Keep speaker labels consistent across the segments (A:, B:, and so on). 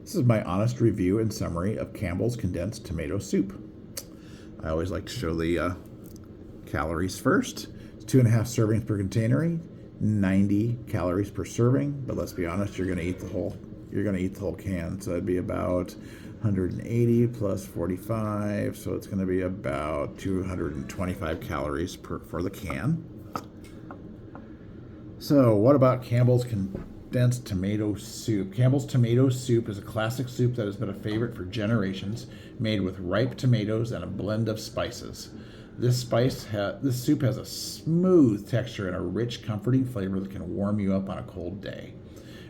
A: This is my honest review and summary of Campbell's condensed tomato soup. I always like to show the calories first. It's 2.5 servings per container, 90 calories per serving. But let's be honest, you're going to eat the whole can. So it'd be about 180 plus 45. So it's going to be about 225 calories for the can. So what about Campbell's condensed tomato soup? Campbell's tomato soup is a classic soup that has been a favorite for generations, made with ripe tomatoes and a blend of spices. This soup has a smooth texture and a rich, comforting flavor that can warm you up on a cold day.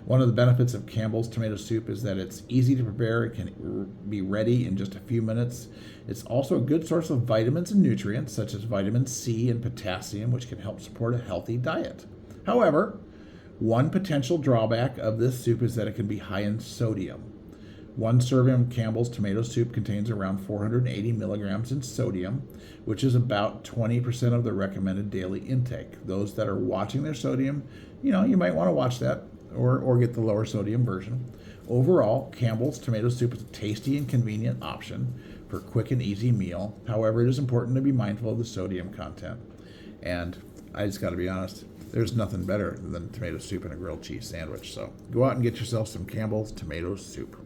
A: One of the benefits of Campbell's tomato soup is that it's easy to prepare. It can be ready in just a few minutes. It's also a good source of vitamins and nutrients, such as vitamin C and potassium, which can help support a healthy diet. However, one potential drawback of this soup is that it can be high in sodium. One serving of Campbell's tomato soup contains around 480 milligrams in sodium, which is about 20% of the recommended daily intake. Those that are watching their sodium, you might want to watch that or get the lower sodium version. Overall, Campbell's tomato soup is a tasty and convenient option for a quick and easy meal. However, it is important to be mindful of the sodium content. And I just got to be honest, there's nothing better than tomato soup and a grilled cheese sandwich. So go out and get yourself some Campbell's tomato soup.